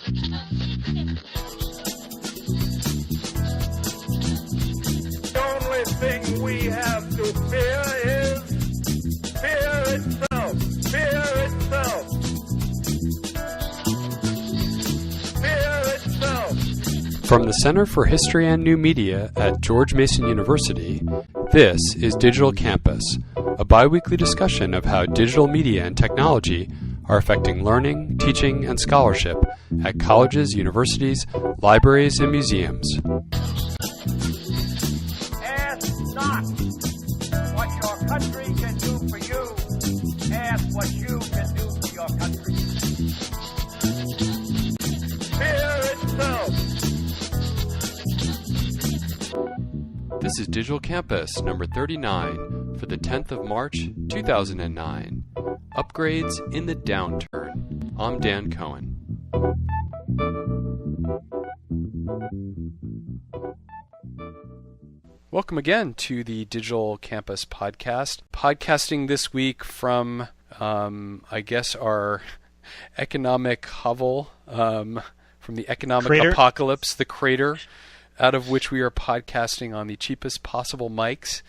The only thing we have to fear is fear itself. Fear itself. Fear itself. From the Center for History and New Media at George Mason University, this is Digital Campus, a bi-weekly discussion of how digital media and technology are affecting learning, teaching, and scholarship at colleges, universities, libraries, and museums. Ask not what your country can do for you. Ask what you can do for your country. Fear itself. This is Digital Campus number 39 for the 10th of March, 2009. Upgrades in the Downturn. I'm Dan Cohen. Welcome again to the Digital Campus podcast. Podcasting this week from, I guess, our economic hovel, from the economic apocalypse, the crater, out of which we are podcasting on the cheapest possible mics.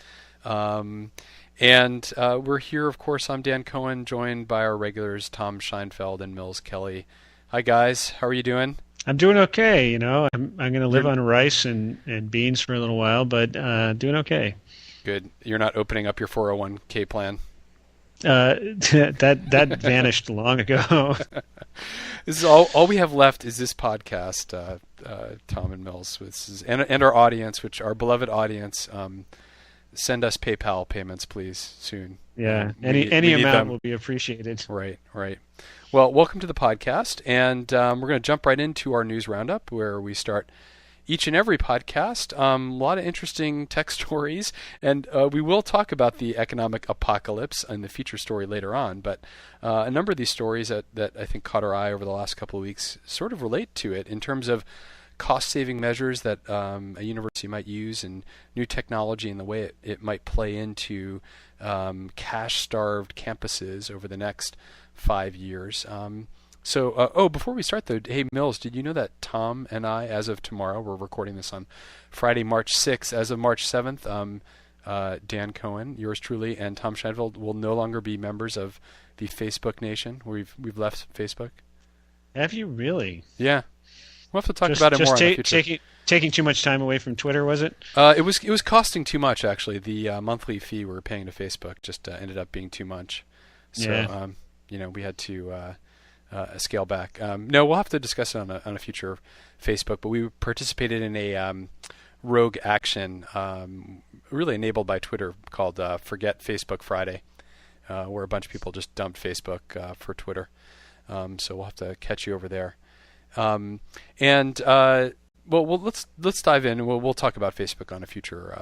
And we're here, of course. I'm Dan Cohen, joined by our regulars, Tom Scheinfeld and Mills Kelly. Hi, guys. How are you doing? I'm doing okay. You know, I'm going to live on rice and beans for a little while, but doing okay. Good. You're not opening up your 401k plan? That vanished long ago. This is all we have left is this podcast, Tom and Mills, and our audience, which our beloved audience. Send us PayPal payments, please, soon. Yeah, any amount will be appreciated. Right. Well, welcome to the podcast, and we're going to jump right into our news roundup, where we start each and every podcast. A lot of interesting tech stories, and we will talk about the economic apocalypse in the feature story later on, but a number of these stories that I think caught our eye over the last couple of weeks sort of relate to it in terms of cost-saving measures that a university might use and new technology and the way it might play into cash-starved campuses over the next 5 years. Before we start, though, hey, Mills, did you know that Tom and I, as of tomorrow, we're recording this on Friday, March 6th, as of March 7th, Dan Cohen, yours truly, and Tom Scheinfeld will no longer be members of the Facebook Nation. We've left Facebook. Have you really? Yeah. We'll have to talk about it more in the future. Taking too much time away from Twitter, was it? It was costing too much, actually. The monthly fee we were paying to Facebook just ended up being too much. So, yeah. We had to scale back. No, we'll have to discuss it on a future Facebook, but we participated in a rogue action really enabled by Twitter called Forget Facebook Friday, where a bunch of people just dumped Facebook for Twitter. So we'll have to catch you over there. Let's dive in. We'll talk about Facebook on a future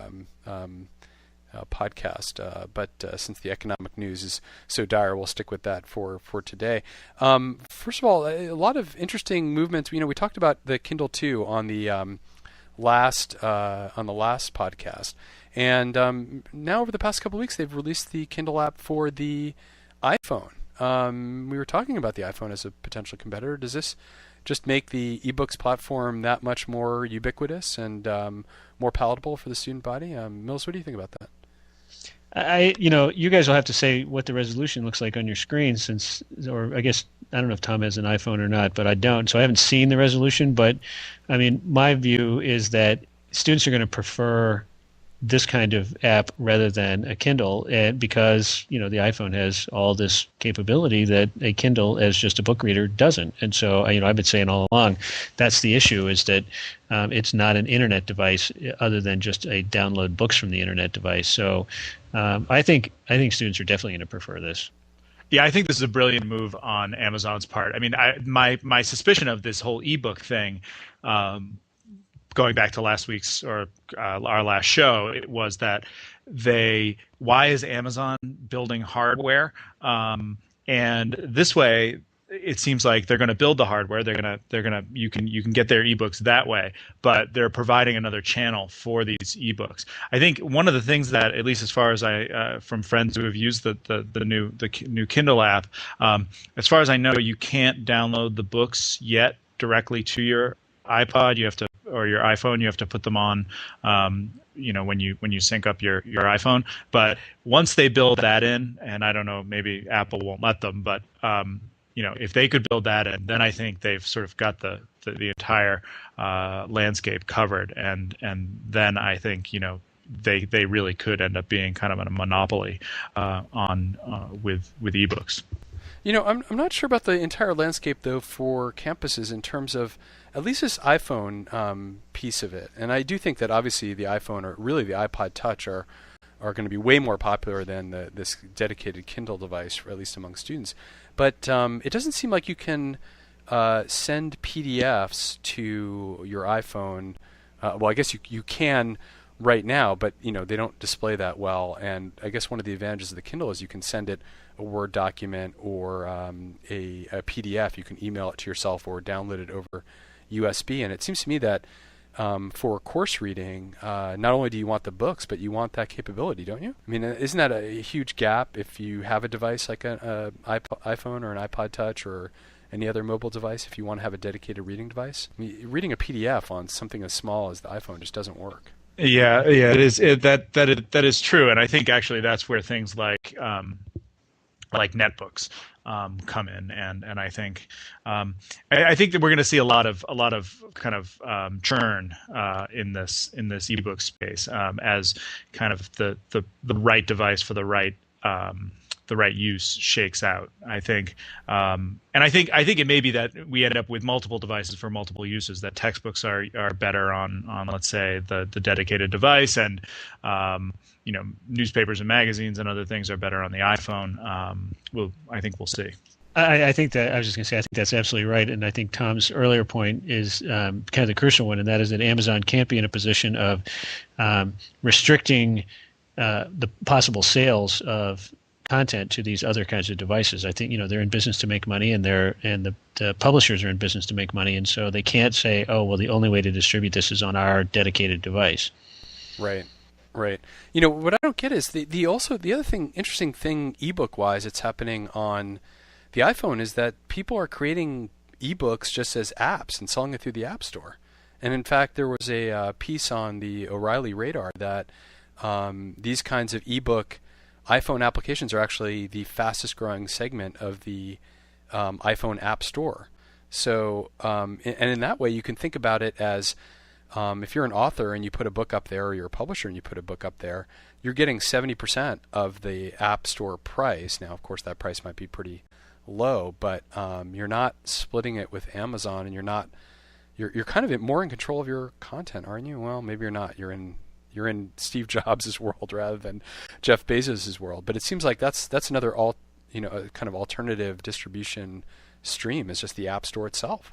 podcast. But since the economic news is so dire, we'll stick with that for today. First of all, a lot of interesting movements. We talked about the Kindle 2 on the last podcast, and now over the past couple of weeks, they've released the Kindle app for the iPhone. We were talking about the iPhone as a potential competitor. Does this just make the ebooks platform that much more ubiquitous and more palatable for the student body? Mills, what do you think about that? You guys will have to say what the resolution looks like on your screen, or I guess I don't know if Tom has an iPhone or not, but I don't, so I haven't seen the resolution. But I mean, my view is that students are going to prefer this kind of app rather than a Kindle, because the iPhone has all this capability that a Kindle, as just a book reader, doesn't. And so I've been saying all along, that's the issue, is that it's not an internet device other than just a download books from the internet device. So I think students are definitely going to prefer this. Yeah, I think this is a brilliant move on Amazon's part. I mean, my suspicion of this whole ebook thing, going back to last week's or our last show, it was that why is Amazon building hardware? And this way, it seems like they're going to build the hardware. You can get their ebooks that way, but they're providing another channel for these ebooks. I think one of the things that, at least as far as from friends who have used the new Kindle app, as far as I know, you can't download the books yet directly to your iPod. You have to, or your iPhone. You have to put them on. When you sync up your iPhone. But once they build that in, and I don't know, maybe Apple won't let them, but if they could build that in, then I think they've sort of got the entire landscape covered, and then I think they really could end up being kind of a monopoly with ebooks. I'm not sure about the entire landscape though for campuses in terms of at least this iPhone piece of it, and I do think that obviously the iPhone or really the iPod Touch are going to be way more popular than this dedicated Kindle device, at least among students. But it doesn't seem like you can send PDFs to your iPhone. Well, I guess you can right now, but they don't display that well. And I guess one of the advantages of the Kindle is you can send it a Word document or a PDF. You can email it to yourself or download it over USB. And it seems to me that for course reading, not only do you want the books, but you want that capability, don't you? I mean, isn't that a huge gap if you have a device like an iPhone or an iPod Touch or any other mobile device, if you want to have a dedicated reading device? I mean, reading a PDF on something as small as the iPhone just doesn't work. Yeah, it is. That is true, and I think actually that's where things like netbooks come in, and I think I think that we're going to see a lot of kind of churn in this ebook space as kind of the right device for the right use shakes out. I think, and I think it may be that we end up with multiple devices for multiple uses. That textbooks are better on let's say the dedicated device, and newspapers and magazines and other things are better on the iPhone. I think we'll see. I think that I was just going to say I think that's absolutely right, and I think Tom's earlier point is kind of the crucial one, and that is that Amazon can't be in a position of restricting the possible sales of content to these other kinds of devices. I think they're in business to make money, and the publishers are in business to make money, and so they can't say, oh well, the only way to distribute this is on our dedicated device. Right. What I don't get is the other thing, interesting thing ebook wise, it's happening on the iPhone is that people are creating ebooks just as apps and selling it through the App Store. And in fact, there was a piece on the O'Reilly Radar that these kinds of ebook iPhone applications are actually the fastest growing segment of the iPhone App Store. So, and in that way, you can think about it as if you're an author and you put a book up there, or you're a publisher and you put a book up there, you're getting 70% of the App Store price. Now, of course, that price might be pretty low, but you're not splitting it with Amazon, and you're kind of more in control of your content, aren't you? Well, maybe you're not. You're in Steve Jobs' world rather than Jeff Bezos' world. But it seems like that's another kind of alternative distribution stream is just the App Store itself.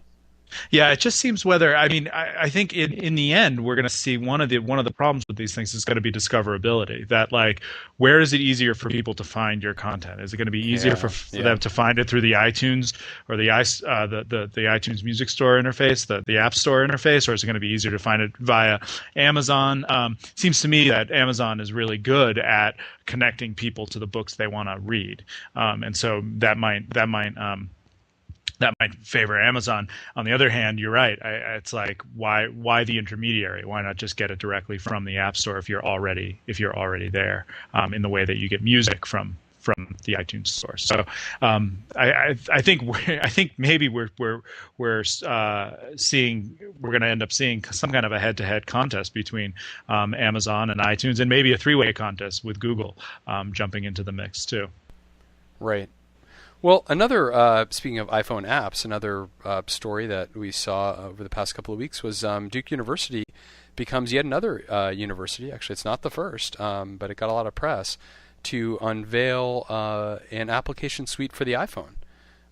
Yeah, it just seems I think in the end we're going to see one of the problems with these things is going to be discoverability. That where is it easier for people to find your content? Is it going to be easier for them to find it through the iTunes or the iTunes Music Store interface, the App Store interface, or is it going to be easier to find it via Amazon? Seems to me that Amazon is really good at connecting people to the books they want to read, and so that might favor Amazon. On the other hand, you're right. It's like why the intermediary? Why not just get it directly from the App Store if you're already there, in the way that you get music from the iTunes Store. So I think maybe we're going to end up seeing some kind of a head-to-head contest between Amazon and iTunes, and maybe a three-way contest with Google jumping into the mix too. Right. Well, another, speaking of iPhone apps, another story that we saw over the past couple of weeks was Duke University becomes yet another university. Actually, it's not the first, but it got a lot of press to unveil an application suite for the iPhone.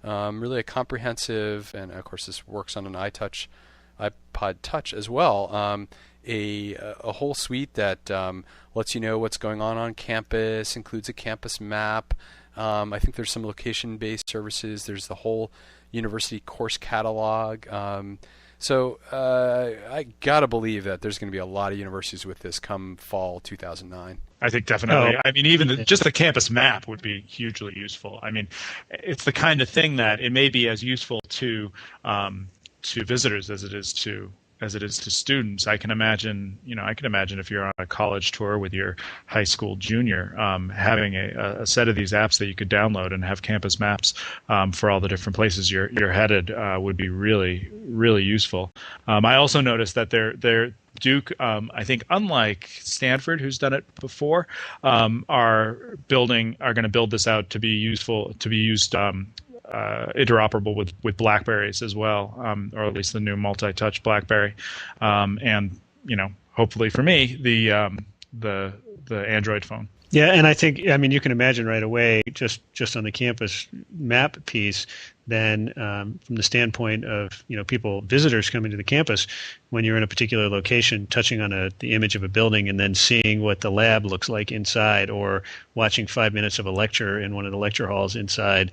Really a comprehensive, and of course this works on an iPod Touch as well, a whole suite that lets you know what's going on campus, includes a campus map. I think there's some location-based services. There's the whole university course catalog. So I got to believe that there's going to be a lot of universities with this come fall 2009. I think definitely. I mean, even just the campus map would be hugely useful. I mean, it's the kind of thing that it may be as useful to to visitors as it is to students. I can imagine if you're on a college tour with your high school junior, having a set of these apps that you could download and have campus maps for all the different places you're headed would be really, really useful. I also noticed that they're Duke, I think, unlike Stanford, who's done it before, are going to build this out to be used interoperable with Blackberries as well, or at least the new multi-touch Blackberry, and hopefully for me the Android phone. Yeah, and I think you can imagine right away just on the campus map piece. Then from the standpoint of visitors coming to the campus, when you're in a particular location, touching on the image of a building and then seeing what the lab looks like inside, or watching 5 minutes of a lecture in one of the lecture halls inside,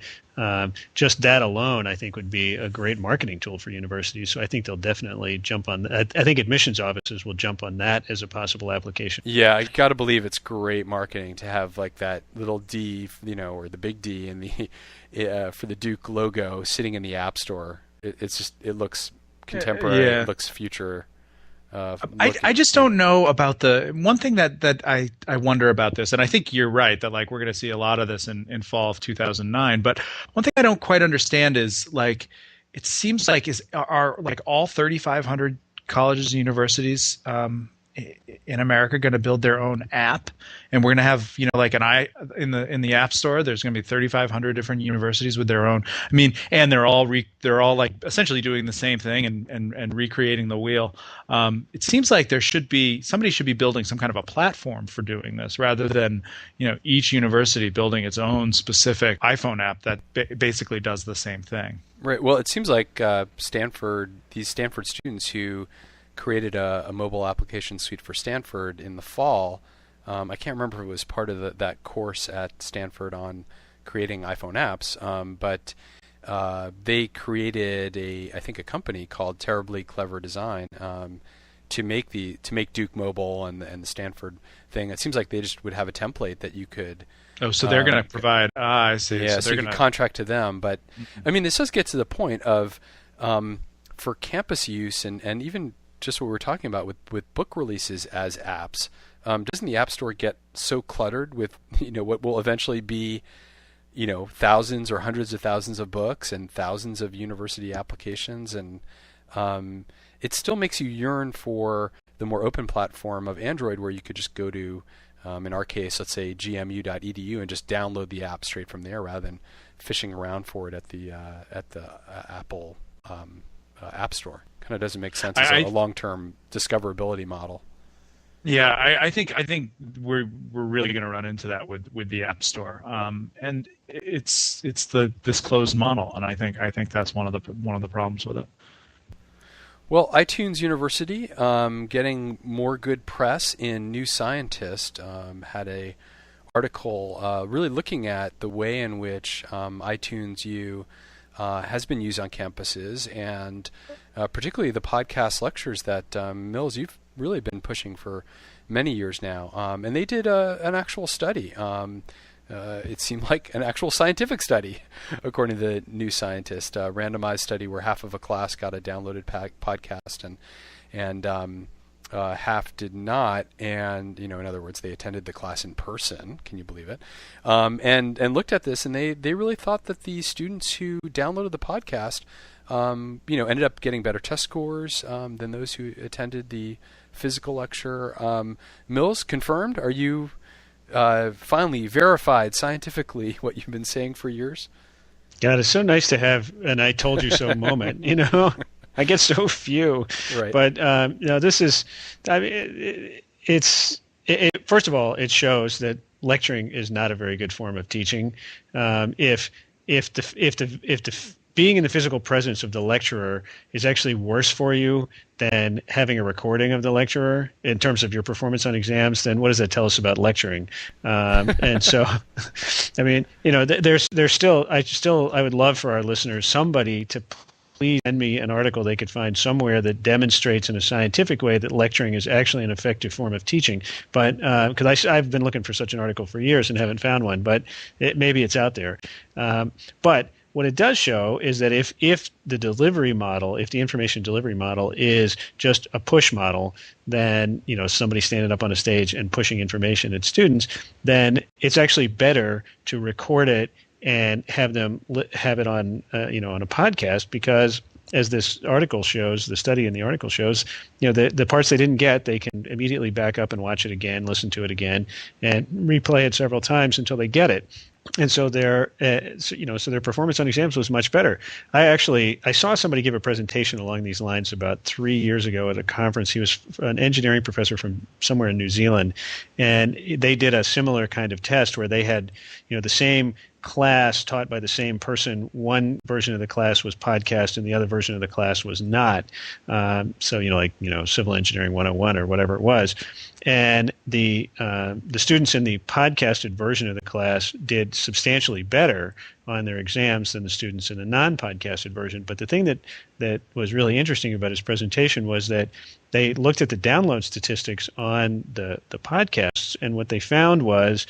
just that alone, I think, would be a great marketing tool for universities. So I think they'll definitely jump on that. I think admissions offices will jump on that as a possible application. Yeah, I got to believe it's great marketing to have like that little D, or the big D in the for the Duke logo sitting in the App Store. It looks contemporary. Yeah. It looks future. I just don't know about the one thing that I wonder about this, and I think you're right that like we're going to see a lot of this in fall of 2009. But one thing I don't quite understand is like it seems like are like all 3,500 colleges and universities in America going to build their own app, and we're going to have in the App Store. There's going to be 3,500 different universities with their own. And they're all like essentially doing the same thing and recreating the wheel. It seems like somebody should be building some kind of a platform for doing this, rather than each university building its own specific iPhone app that basically does the same thing. Right. Well, it seems like these Stanford students who created a mobile application suite for Stanford in the fall. I can't remember if it was part of that course at Stanford on creating iPhone apps, but they created I think a company called Terribly Clever Design to make Duke Mobile and the Stanford thing. It seems like they just would have a template that you could. Oh, so they're going to provide. I see. Yeah, so you can contract to them. But this does get to the point of for campus use and even just what we're talking about with book releases as apps. Doesn't the App Store get so cluttered with what will eventually be thousands or hundreds of thousands of books and thousands of university applications, and it still makes you yearn for the more open platform of Android, where you could just go to, in our case, let's say gmu.edu, and just download the app straight from there rather than fishing around for it at the Apple App Store. Kind of doesn't make sense as a long-term discoverability model. Yeah, I think we're really going to run into that with the App Store, and it's this closed model, and I think that's one of the problems with it. Well, iTunes University getting more good press in New Scientist had a article really looking at the way in which iTunes U has been used on campuses, and particularly the podcast lectures that Mills, you've really been pushing for many years now. And they did an actual study. It seemed like an actual scientific study, according to the New Scientist, a randomized study where half of a class got a downloaded podcast and half did not, and in other words, they attended the class in person. Can you believe it? And looked at this, and they really thought that the students who downloaded the podcast, ended up getting better test scores than those who attended the physical lecture. Mills, confirmed? Are you finally verified scientifically what you've been saying for years? God, it's so nice to have an "I told you so" moment. I get so few, right. But this is. First of all, it shows that lecturing is not a very good form of teaching. If being in the physical presence of the lecturer is actually worse for you than having a recording of the lecturer in terms of your performance on exams, then what does that tell us about lecturing? And so, there's still. I would love for our listeners somebody to please send me an article they could find somewhere that demonstrates in a scientific way that lecturing is actually an effective form of teaching. But because I've been looking for such an article for years and haven't found one, but maybe it's out there. But what it does show is that if the delivery model, if the information delivery model is just a push model, then somebody standing up on a stage and pushing information at students, then it's actually better to record it and have it on on a podcast, because as this article shows, the study in the article shows, the parts they didn't get, they can immediately back up and watch it again, listen to it again, and replay it several times until they get it. And so their performance on exams was much better. I saw somebody give a presentation along these lines about 3 years ago at a conference. He was an engineering professor from somewhere in New Zealand, and they did a similar kind of test where they had, the same class taught by the same person. One version of the class was podcast and the other version of the class was not. Civil Engineering 101 or whatever it was. And the students in the podcasted version of the class did substantially better on their exams than the students in the non-podcasted version. But the thing that was really interesting about his presentation was that they looked at the download statistics on the podcasts, and what they found was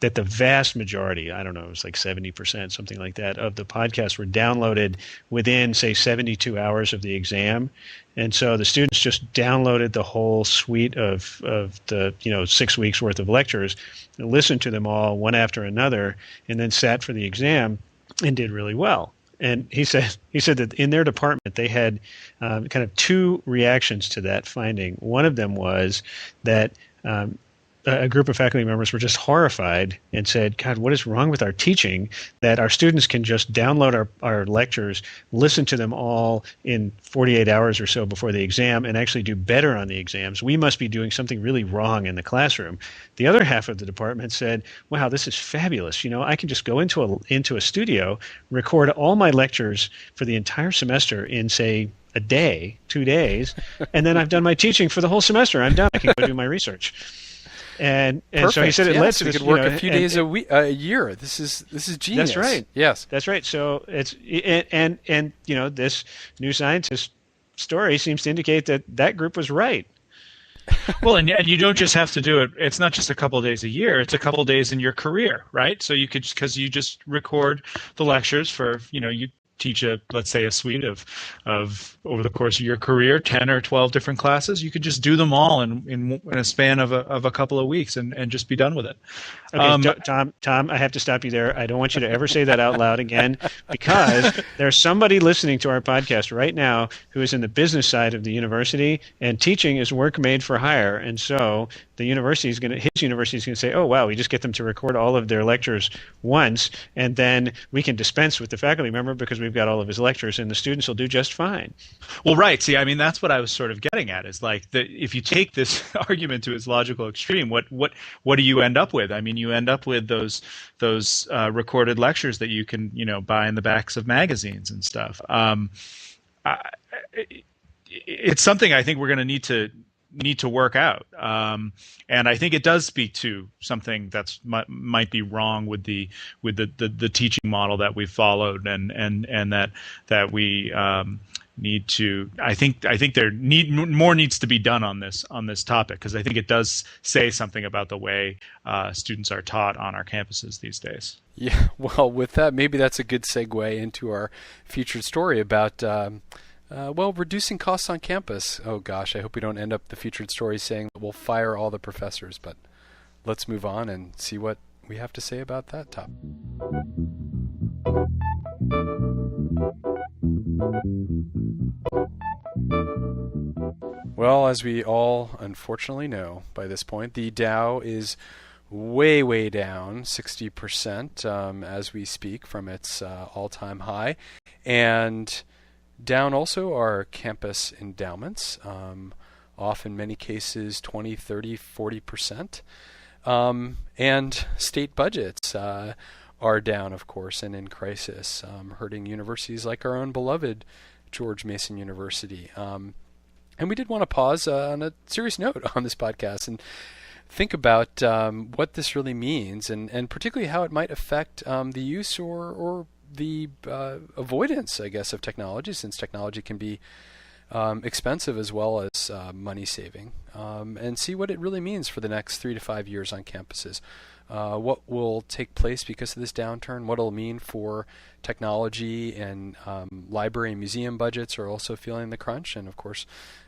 that the vast majority, I don't know, it was like 70%, something like that, of the podcasts were downloaded within, say, 72 hours of the exam. And so the students just downloaded the whole suite of the 6 weeks worth of lectures, and listened to them all one after another, and then sat for the exam and did really well. And he said that in their department they had kind of two reactions to that finding. One of them was that a group of faculty members were just horrified and said, God, what is wrong with our teaching that our students can just download our lectures, listen to them all in 48 hours or so before the exam, and actually do better on the exams? We must be doing something really wrong in the classroom. The other half of the department said, wow, this is fabulous. I can just go into a studio, record all my lectures for the entire semester in, say, a day, 2 days, and then I've done my teaching for the whole semester. I'm done. I can go do my research. And so he said it led to this. You could work a few days a year. This is genius. That's right. Yes, that's right. So it's this new scientist story seems to indicate that group was right. Well, and you don't just have to do it. It's not just a couple of days a year. It's a couple of days in your career, right? So you could, because you just record the lectures for, you teach let's say a suite of over the course of your career, 10 or 12 different classes. You could just do them all in a span of a couple of weeks and just be done with it. Okay, Tom, I have to stop you there. I don't want you to ever say that out loud again, because there's somebody listening to our podcast right now who is in the business side of the university, and teaching is work made for hire. And so his university is going to say, oh, wow, we just get them to record all of their lectures once, and then we can dispense with the faculty member because we've got all of his lectures, and the students will do just fine. Well, right. See, I mean, that's what I was sort of getting at, is like if you take this argument to its logical extreme, what do you end up with? I mean, you end up with those recorded lectures that you can, buy in the backs of magazines and stuff. It's something I think we're going to need to work out, and I think it does speak to something that's might be wrong with the teaching model that we've followed, and that we need to. I think more needs to be done on this topic, because I think it does say something about the way students are taught on our campuses these days. Yeah. Well, with that, maybe that's a good segue into our featured story about. Reducing costs on campus. Oh gosh, I hope we don't end up the featured story saying that we'll fire all the professors, but let's move on and see what we have to say about that topic. Well, as we all unfortunately know by this point, the Dow is way, way down 60% as we speak from its all-time high. And down also are campus endowments, off in many cases 20, 30, 40%. And state budgets are down, of course, and in crisis, hurting universities like our own beloved George Mason University. And we did want to pause on a serious note on this podcast and think about what this really means, and particularly how it might affect the use or the avoidance, I guess, of technology, since technology can be expensive as well as money saving, and see what it really means for the next 3 to 5 years on campuses. what will take place because of this downturn, what it'll mean for technology, and library and museum budgets are also feeling the crunch. And of course,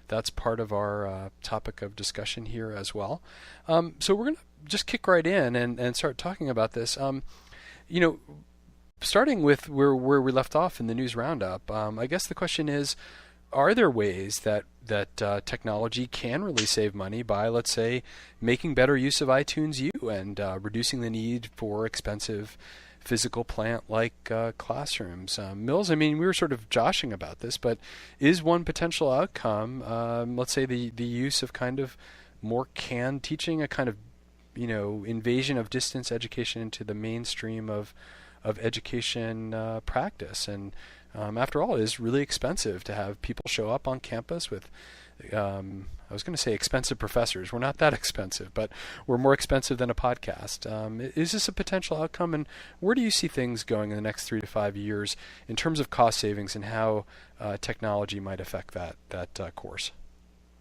that's part of our topic of discussion here as well. So we're going to just kick right in and start talking about this. Starting with where we left off in the news roundup, I guess the question is, are there ways that technology can really save money by, let's say, making better use of iTunes U and reducing the need for expensive physical plant like classrooms? Mills, I mean, we were sort of joshing about this, but is one potential outcome, let's say, the use of kind of more canned teaching, a kind of invasion of distance education into the mainstream of education practice? And after all, it is really expensive to have people show up on campus with, I was going to say expensive professors. We're not that expensive, but we're more expensive than a podcast. Is this a potential outcome, and where do you see things going in the next 3 to 5 years in terms of cost savings and how technology might affect that course?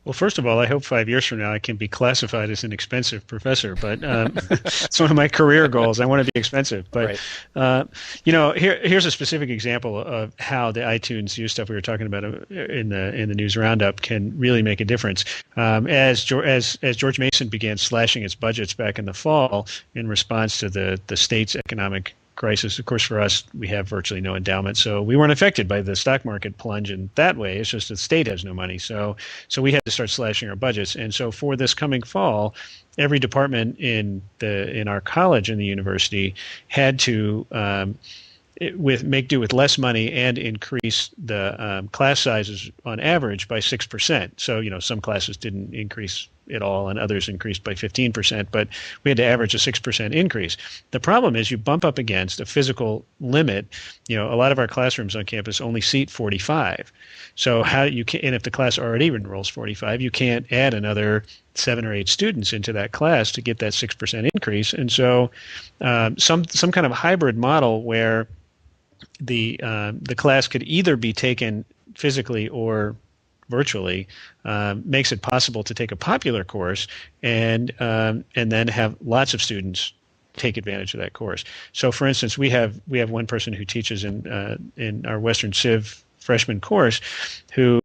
Well, first of all, I hope 5 years from now I can be classified as an expensive professor, but it's one of my career goals. I want to be expensive. But, right. Here's a specific example of how the iTunes U stuff we were talking about in the news roundup can really make a difference. As George Mason began slashing its budgets back in the fall in response to the state's economic crisis. Of course, for us, we have virtually no endowment, so we weren't affected by the stock market plunge in that way. It's just the state has no money, so we had to start slashing our budgets. And so for this coming fall, every department in our college and the university had to make do with less money and increase the class sizes on average by 6%. So some classes didn't increase at all, and others increased by 15%, but we had to average a 6% increase. The problem is you bump up against a physical limit. A lot of our classrooms on campus only seat 45. So and if the class already enrolls 45, you can't add another 7 or 8 students into that class to get that 6% increase. And so some kind of hybrid model where the class could either be taken physically or virtually makes it possible to take a popular course and then have lots of students take advantage of that course. So, for instance, we have one person who teaches in our Western Civ freshman course who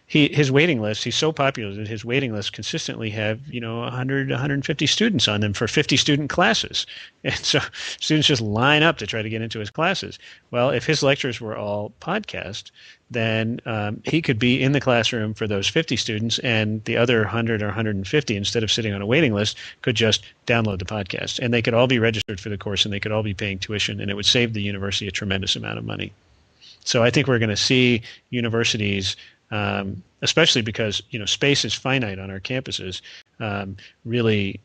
his waiting list, he's so popular that his waiting list consistently have 100 150 students on them for 50 student classes, and so students just line up to try to get into his classes. Well, if his lectures were all podcast, then he could be in the classroom for those 50 students, and the other 100 or 150, instead of sitting on a waiting list, could just download the podcast, and they could all be registered for the course, and they could all be paying tuition, and it would save the university a tremendous amount of money. So I think we're going to see universities, especially because space is finite on our campuses, really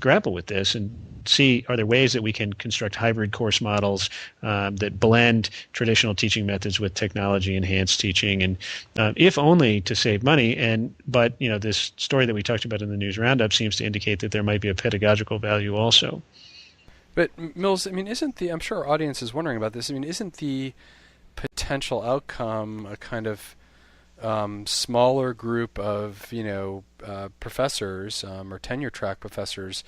grapple with this and see, are there ways that we can construct hybrid course models that blend traditional teaching methods with technology-enhanced teaching, and if only to save money. But this story that we talked about in the news roundup seems to indicate that there might be a pedagogical value also. But Mills, I mean, I'm sure our audience is wondering about this. I mean, isn't the potential outcome a kind of smaller group of professors or tenure track professors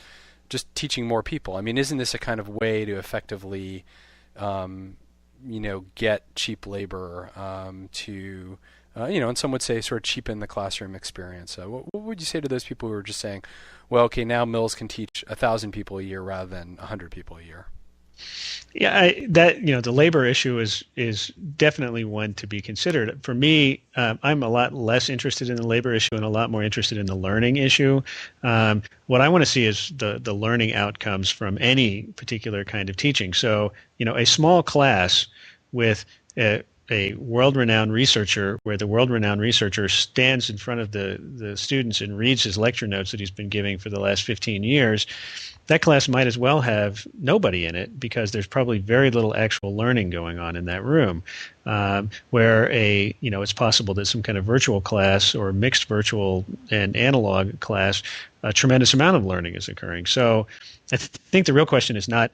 just teaching more people? I mean, isn't this a kind of way to effectively get cheap labor to and some would say sort of cheapen the classroom experience? What would you say to those people who are just saying, well, okay, now Mills can teach 1,000 people a year rather than 100 people a year? Yeah, the labor issue is definitely one to be considered. For me, I'm a lot less interested in the labor issue and a lot more interested in the learning issue. What I want to see is the learning outcomes from any particular kind of teaching. So, a small class with a world-renowned researcher, where the world-renowned researcher stands in front of the students and reads his lecture notes that he's been giving for the last 15 years, that class might as well have nobody in it, because there's probably very little actual learning going on in that room. Where it's possible that some kind of virtual class or mixed virtual and analog class, a tremendous amount of learning is occurring. So I think the real question is not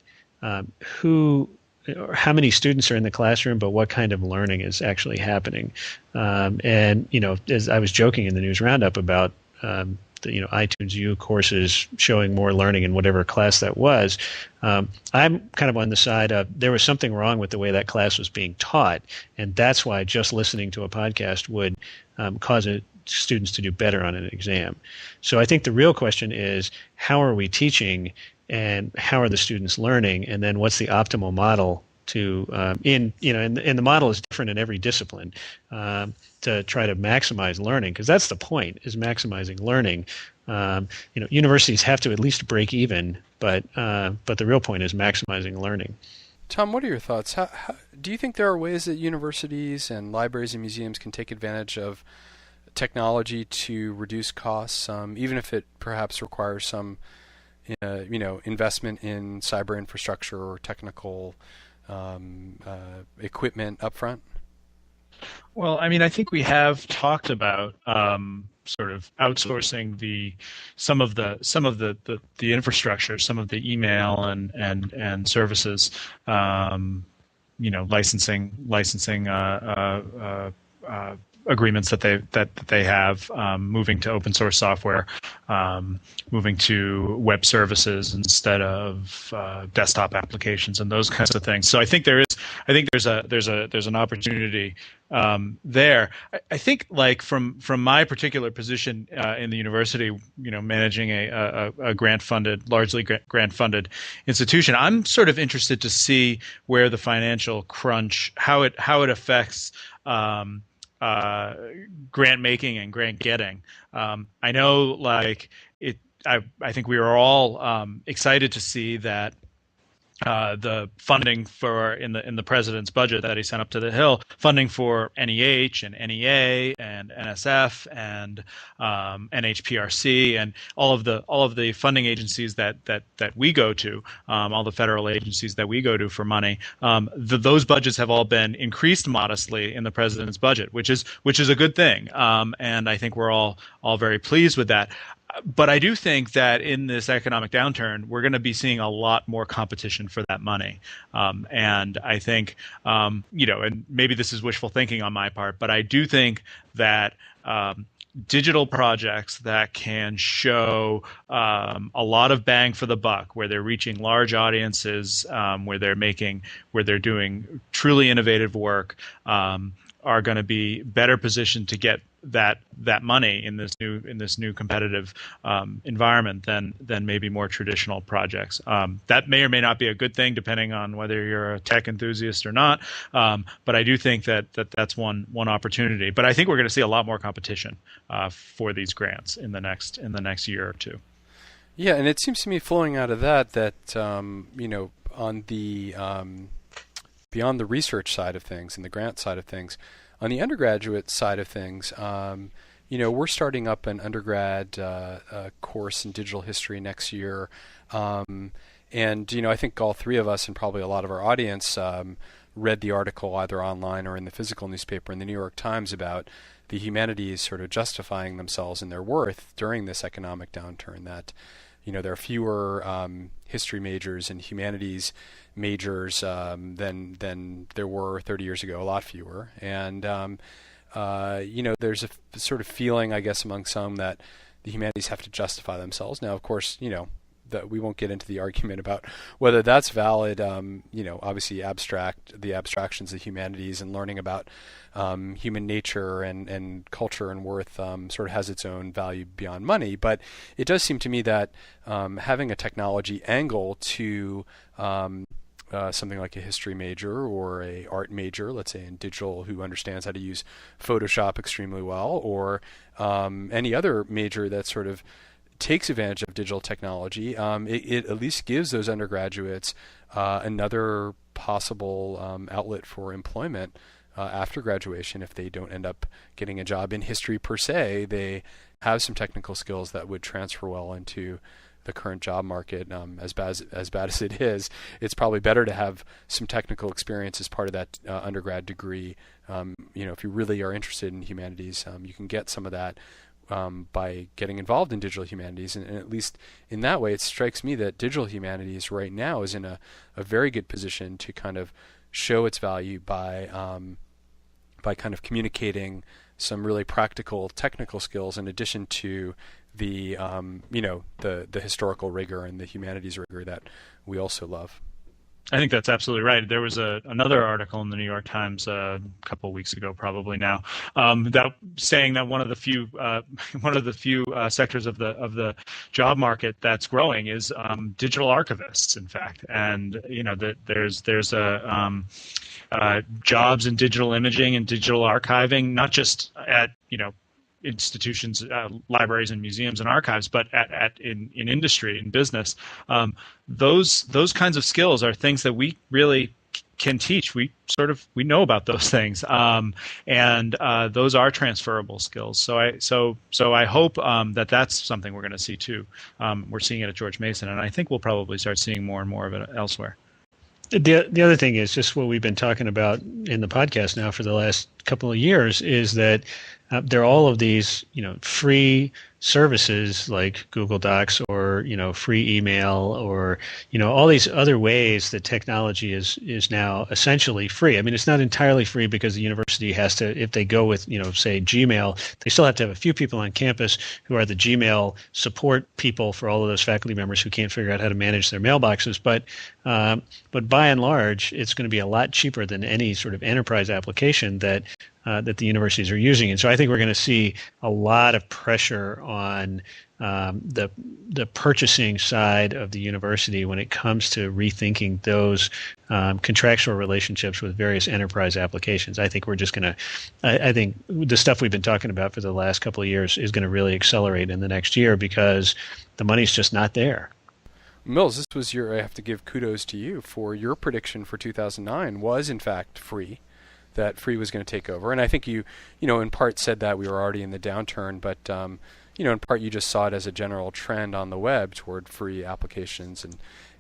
who or how many students are in the classroom, but what kind of learning is actually happening. As I was joking in the news roundup about the iTunes U courses showing more learning in whatever class that was. I'm kind of on the side of there was something wrong with the way that class was being taught, and that's why just listening to a podcast would cause students to do better on an exam. So I think the real question is, how are we teaching, and how are the students learning, and then what's the optimal model to and the model is different in every discipline to try to maximize learning, because that's the point, is maximizing learning. Universities have to at least break even, but the real point is maximizing learning. Tom, what are your thoughts? How do you think there are ways that universities and libraries and museums can take advantage of technology to reduce costs, even if it perhaps requires some investment in cyber infrastructure or technical equipment upfront? Well, I mean, I think we have talked about sort of outsourcing some of the infrastructure, some of the email and services, licensing agreements that they have, moving to open source software, moving to web services instead of desktop applications and those kinds of things. So I think there's an opportunity there. I think, like, from my particular position in the university, managing a largely grant funded institution, I'm sort of interested to see where the financial crunch, how it affects grant making and grant getting. I know, like, I think we are all excited to see that the funding for in the president's budget that he sent up to the Hill, funding for NEH and NEA and NSF and NHPRC and all of the funding agencies that we go to, all the federal agencies that we go to for money. Those budgets have all been increased modestly in the president's budget, which is a good thing, and I think we're all very pleased with that. But I do think that in this economic downturn, we're going to be seeing a lot more competition for that money. And I think, and maybe this is wishful thinking on my part, but I do think that digital projects that can show a lot of bang for the buck, where they're reaching large audiences, where they're doing truly innovative work, are going to be better positioned to get that money in this new competitive environment than maybe more traditional projects. That may or may not be a good thing, depending on whether you're a tech enthusiast or not. But I do think that's one opportunity. But I think we're going to see a lot more competition for these grants in the next year or two. Yeah, and it seems to me, flowing out of that on the beyond the research side of things and the grant side of things, on the undergraduate side of things, we're starting up an undergrad course in digital history next year. And I think all three of us, and probably a lot of our audience, read the article either online or in the physical newspaper in the New York Times about the humanities sort of justifying themselves and their worth during this economic downturn, that there are fewer history majors and humanities majors than there were 30 years ago, a lot fewer. And, there's a sort of feeling, I guess, among some that the humanities have to justify themselves. Now, of course, that we won't get into the argument about whether that's valid. Obviously the abstractions of humanities and learning about human nature and culture and worth sort of has its own value beyond money. But it does seem to me that having a technology angle to something like a history major or a art major, let's say in digital, who understands how to use Photoshop extremely well, or any other major that sort of takes advantage of digital technology, it at least gives those undergraduates another possible outlet for employment after graduation. If they don't end up getting a job in history per se, they have some technical skills that would transfer well into the current job market. As bad as it is, it's probably better to have some technical experience as part of that undergrad degree. If you really are interested in humanities, you can get some of that by getting involved in digital humanities, and at least in that way, it strikes me that digital humanities right now is in a very good position to kind of show its value by kind of communicating some really practical technical skills in addition to the historical rigor and the humanities rigor that we also love. I think that's absolutely right. There was another article in the New York Times a couple of weeks ago, probably now, that saying that one of the few sectors of the job market that's growing is digital archivists, in fact, and that there's jobs in digital imaging and digital archiving, not just at institutions, libraries and museums and archives, but in industry, in business. Those kinds of skills are things that we really can teach. We know about those things, and those are transferable skills. So I hope that's something we're going to see too. We're seeing it at George Mason, and I think we'll probably start seeing more and more of it elsewhere. The other thing is just what we've been talking about in the podcast now for the last couple of years is that there are all of these, free services like Google Docs or, free email or, all these other ways that technology is now essentially free. I mean, it's not entirely free because the university has to, if they go with, say Gmail, they still have to have a few people on campus who are the Gmail support people for all of those faculty members who can't figure out how to manage their mailboxes. But by and large, it's going to be a lot cheaper than any sort of enterprise application that the universities are using. And so I think we're going to see a lot of pressure on the purchasing side of the university when it comes to rethinking those contractual relationships with various enterprise applications. I think we're just going to, I think the stuff we've been talking about for the last couple of years is going to really accelerate in the next year because the money's just not there. Mills, this was I have to give kudos to you for your prediction for 2009 was in fact free. That free was going to take over, and I think you in part said that we were already in the downturn, but in part you just saw it as a general trend on the web toward free applications,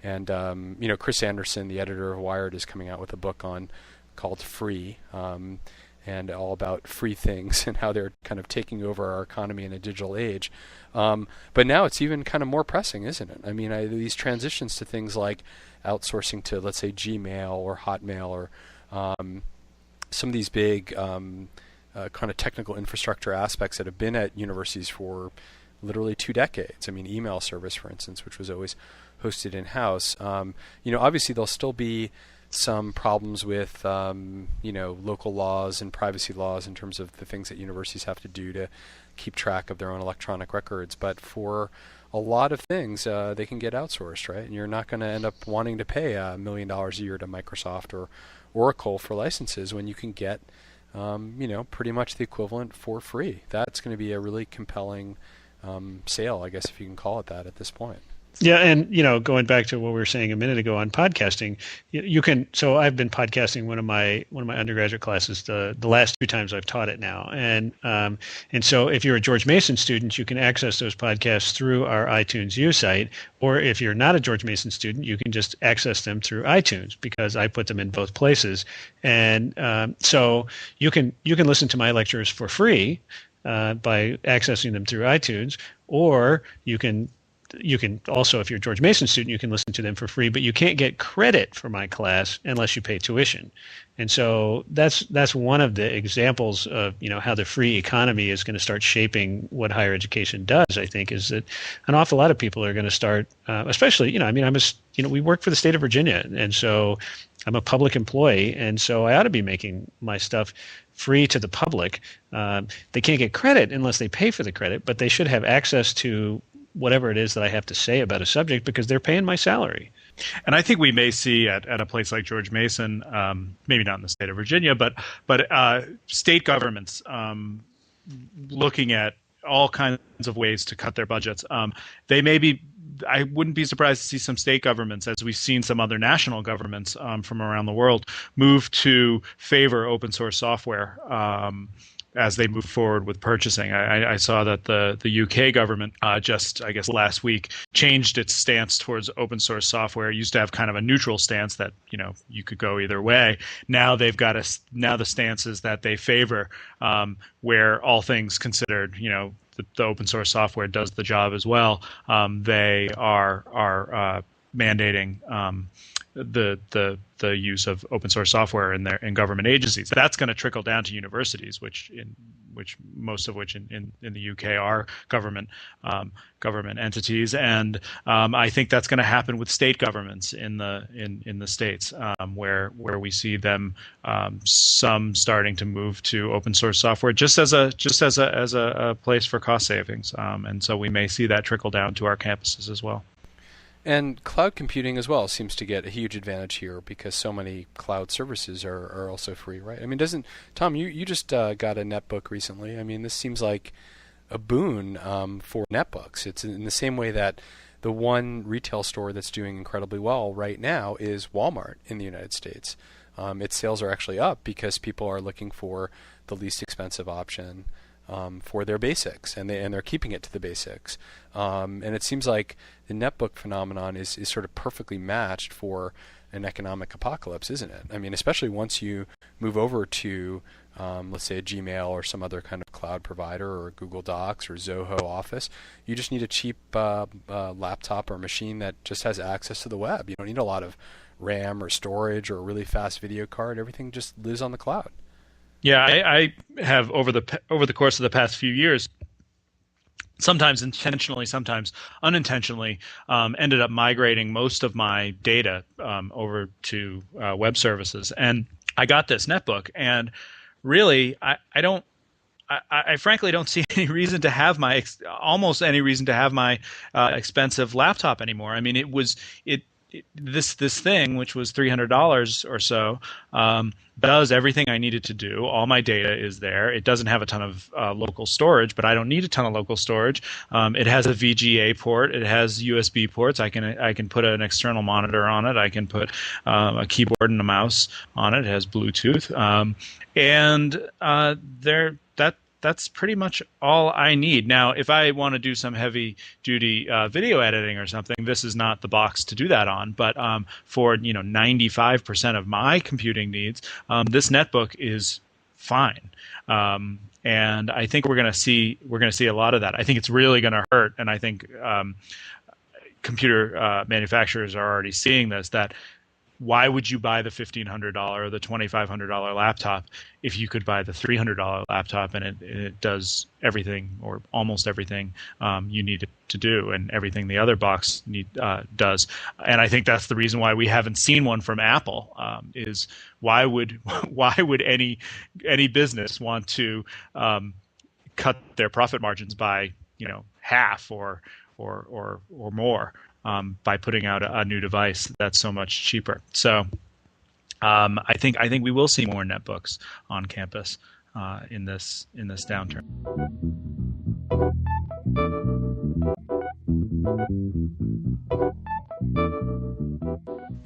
and Chris Anderson, the editor of Wired, is coming out with a book called Free, and all about free things and how they're kind of taking over our economy in a digital age. But now it's even kind of more pressing, isn't it? I mean, these transitions to things like outsourcing to, let's say, Gmail or Hotmail or some of these big kind of technical infrastructure aspects that have been at universities for literally 2 decades. I mean, email service, for instance, which was always hosted in-house. Obviously there'll still be some problems with, local laws and privacy laws in terms of the things that universities have to do to keep track of their own electronic records. But for a lot of things, they can get outsourced, right? And you're not going to end up wanting to pay $1 million a year to Microsoft or Oracle for licenses when you can get, pretty much the equivalent for free. That's going to be a really compelling sale, I guess, if you can call it that at this point. Yeah, and going back to what we were saying a minute ago on podcasting, you can. So I've been podcasting one of my undergraduate classes the last 2 times I've taught it now, and so if you're a George Mason student, you can access those podcasts through our iTunes U site, or if you're not a George Mason student, you can just access them through iTunes because I put them in both places, and so you can listen to my lectures for free by accessing them through iTunes, or you can also, if you're a George Mason student, you can listen to them for free, but you can't get credit for my class unless you pay tuition. And so that's one of the examples of how the free economy is going to start shaping what higher education does. I think is that an awful lot of people are going to start, especially we work for the state of Virginia, and so I'm a public employee, and so I ought to be making my stuff free to the public. They can't get credit unless they pay for the credit, but they should have access to whatever it is that I have to say about a subject because they're paying my salary. And I think we may see at a place like George Mason, maybe not in the state of Virginia, but state governments looking at all kinds of ways to cut their budgets. They may be. I wouldn't be surprised to see some state governments, as we've seen some other national governments from around the world, move to favor open source software as they move forward with purchasing. I saw that the UK government just, I guess, last week changed its stance towards open source software. It used to have kind of a neutral stance that, you could go either way. Now they've got now the stance is that they favor where all things considered, the open source software does the job as well. They are mandating the use of open source software in government agencies. That's going to trickle down to universities, which which most of which in the UK are government entities, and I think that's going to happen with state governments in the states, where we see them some starting to move to open source software just as a place for cost savings, and so we may see that trickle down to our campuses as well. And cloud computing as well seems to get a huge advantage here because so many cloud services are also free, right? I mean, Tom, you just got a netbook recently. I mean, this seems like a boon for netbooks. It's in the same way that the one retail store that's doing incredibly well right now is Walmart in the United States. Its sales are actually up because people are looking for the least expensive option for their basics, and they're keeping it to the basics. And it seems like the netbook phenomenon is sort of perfectly matched for an economic apocalypse, isn't it? I mean, especially once you move over to, let's say, a Gmail or some other kind of cloud provider or Google Docs or Zoho Office, you just need a cheap laptop or machine that just has access to the web. You don't need a lot of RAM or storage or a really fast video card. Everything just lives on the cloud. Yeah, I have over the course of the past few years, sometimes intentionally, sometimes unintentionally, ended up migrating most of my data over to web services. And I got this netbook, and really, I frankly don't see any reason to have almost any reason to have my expensive laptop anymore. I mean, this thing, which was $300 or so, does everything I needed to do. All my data is there. It doesn't have a ton of local storage, but I don't need a ton of local storage. It has a VGA port. It has USB ports. I can put an external monitor on it. I can put a keyboard and a mouse on it. It has Bluetooth, that's pretty much all I need. Now, if I want to do some heavy-duty video editing or something, this is not the box to do that on. But for 95% of my computing needs, this netbook is fine. And I think we're going to see a lot of that. I think it's really going to hurt, and I think computer manufacturers are already seeing this. That why would you buy the $1,500 or the $2,500 laptop if you could buy the $300 laptop and it does everything or almost everything you need it to do, and everything the other box does? And I think that's the reason why we haven't seen one from Apple. Is why would any business want to cut their profit margins by half or more? By putting out a new device that's so much cheaper. So I think we will see more netbooks on campus in this downturn.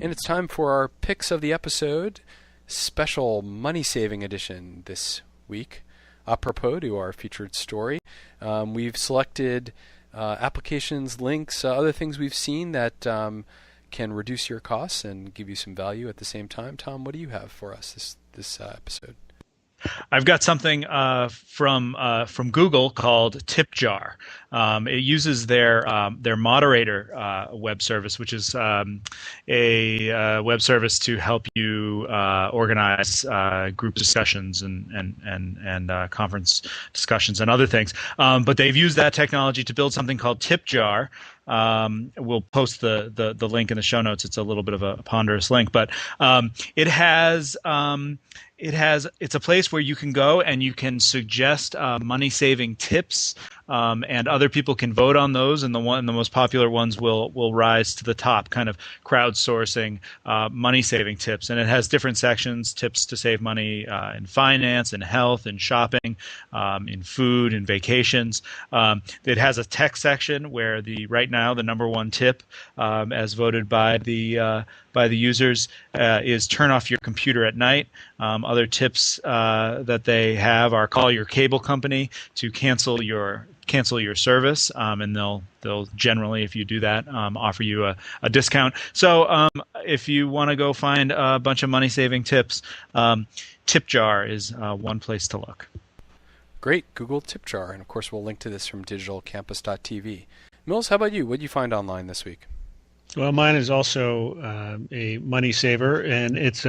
And it's time for our picks of the episode, special money-saving edition this week. Apropos to our featured story, we've selected applications, links, other things we've seen that can reduce your costs and give you some value at the same time. Tom, what do you have for us this episode? I've got something from Google called TipJar. It uses their moderator web service, which is a web service to help you organize group discussions and conference discussions and other things. But they've used that technology to build something called TipJar. We'll post the link in the show notes. It's a little bit of a ponderous link, but it's a place where you can go and you can suggest money-saving tips, and other people can vote on those, and the most popular ones will rise to the top, kind of crowdsourcing money-saving tips. And it has different sections: tips to save money in finance, in health, in shopping, in food, in vacations. It has a tech section where right now the number one tip, as voted by the users, is turn off your computer at night. Other tips that they have are call your cable company to cancel your service, and they'll generally, if you do that, offer you a discount. So if you want to go find a bunch of money-saving tips, TipJar is one place to look. Great, Google TipJar, and of course we'll link to this from digitalcampus.tv. Mills, how about you? What did you find online this week? Well, mine is also a money saver, and it's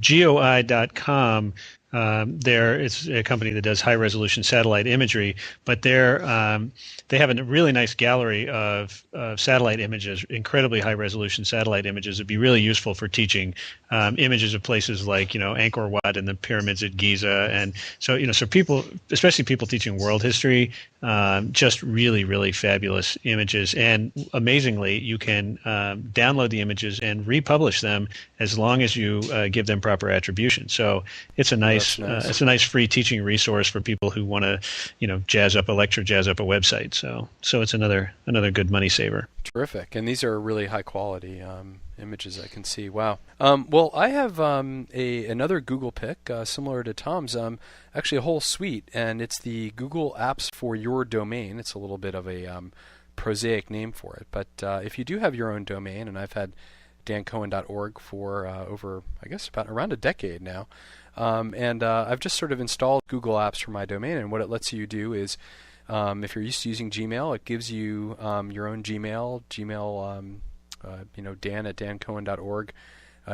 GOI.com It's a company that does high resolution satellite imagery, but they have a really nice gallery of satellite images, incredibly high resolution satellite images. It'd be really useful for teaching images of places like Angkor Wat and the pyramids at Giza, and so people, especially people teaching world history, just really, really fabulous images. And amazingly, you can download the images and republish them as long as you give them proper attribution. So it's a nice. It's a nice free teaching resource for people who want to, jazz up a lecture, jazz up a website. So it's another good money saver. Terrific, and these are really high quality images. I can see. Wow. Well, I have another Google pick similar to Tom's. Actually, a whole suite, and it's the Google Apps for Your Domain. It's a little bit of a prosaic name for it, but if you do have your own domain, and I've had dancohen.org for over, I guess, around a decade now. And I've just sort of installed Google Apps for my domain, and what it lets you do is, if you're used to using Gmail, it gives you your own Gmail, Dan at dancohen.org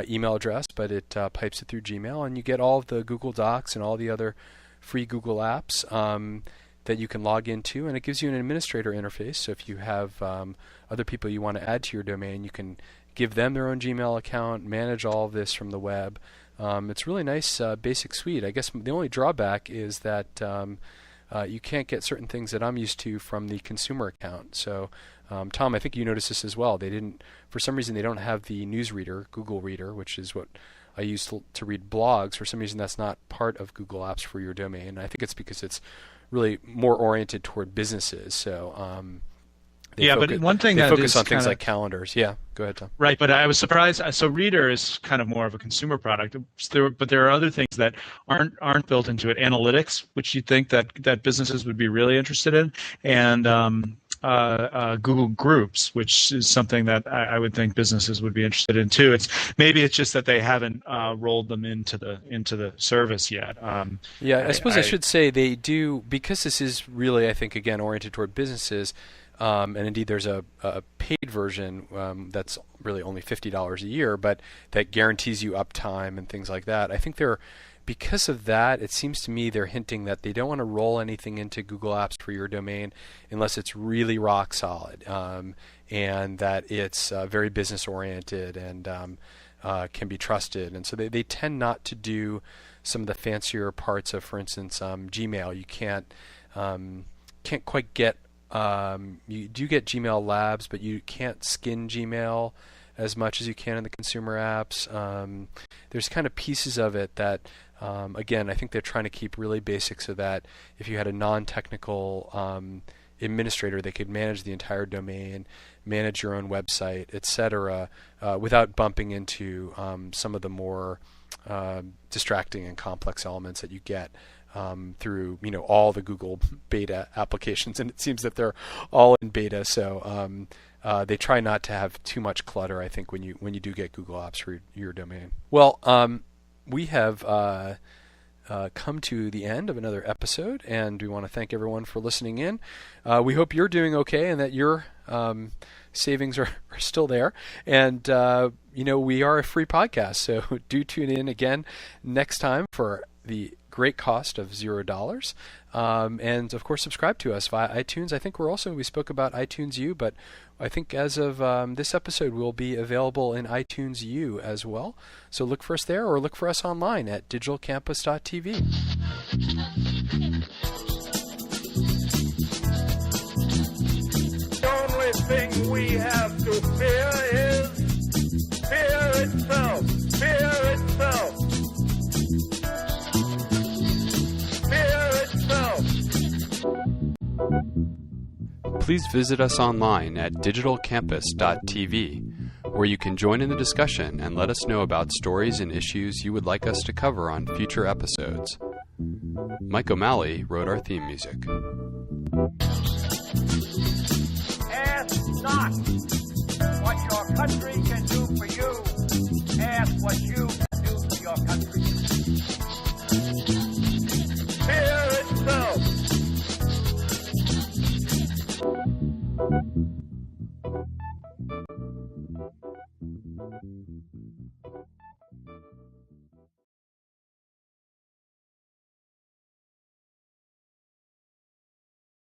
email address, but it pipes it through Gmail, and you get all of the Google Docs and all the other free Google Apps that you can log into, and it gives you an administrator interface. So if you have other people you want to add to your domain, you can give them their own Gmail account, manage all of this from the web. It's really nice basic suite. I guess the only drawback is that you can't get certain things that I'm used to from the consumer account. So, Tom, I think you noticed this as well. For some reason, they don't have the newsreader, Google Reader, which is what I use to read blogs. For some reason, that's not part of Google Apps for Your Domain. I think it's because it's really more oriented toward businesses. So, but one thing they that focus is on things like calendars. Yeah, go ahead, Tom. Right, but I was surprised. So Reader is kind of more of a consumer product, but there are other things that aren't built into it. Analytics, which you think that businesses would be really interested in, and Google Groups, which is something that I would think businesses would be interested in too. It's just that they haven't rolled them into the service yet. I suppose I should say they do, because this is really, I think, again, oriented toward businesses. And indeed, there's a paid version that's really only $50 a year, but that guarantees you uptime and things like that. I think because of that, it seems to me they're hinting that they don't want to roll anything into Google Apps for Your Domain unless it's really rock solid, and that it's very business oriented and can be trusted. And so they tend not to do some of the fancier parts of, for instance, Gmail. You can't quite get. You do get Gmail Labs, but you can't skin Gmail as much as you can in the consumer apps. There's kind of pieces of it that, again, I think they're trying to keep really basic so that if you had a non-technical administrator, they could manage the entire domain, manage your own website, etc., without bumping into some of the more distracting and complex elements that you get through all the Google beta applications, and it seems that they're all in beta. So they try not to have too much clutter, I think, when you do get Google Apps for your domain. Well, we have come to the end of another episode, and we want to thank everyone for listening in. We hope you're doing okay and that your savings are still there. And we are a free podcast, so do tune in again next time for the great cost of $0. And of course, subscribe to us via iTunes. I think we spoke about iTunes U, but I think as of this episode, we'll be available in iTunes U as well. So look for us there, or look for us online at digitalcampus.tv. The only thing we have to fear is fear itself. Fear itself. Please visit us online at digitalcampus.tv, where you can join in the discussion and let us know about stories and issues you would like us to cover on future episodes. Mike O'Malley wrote our theme music. Ask not what your country can do for you.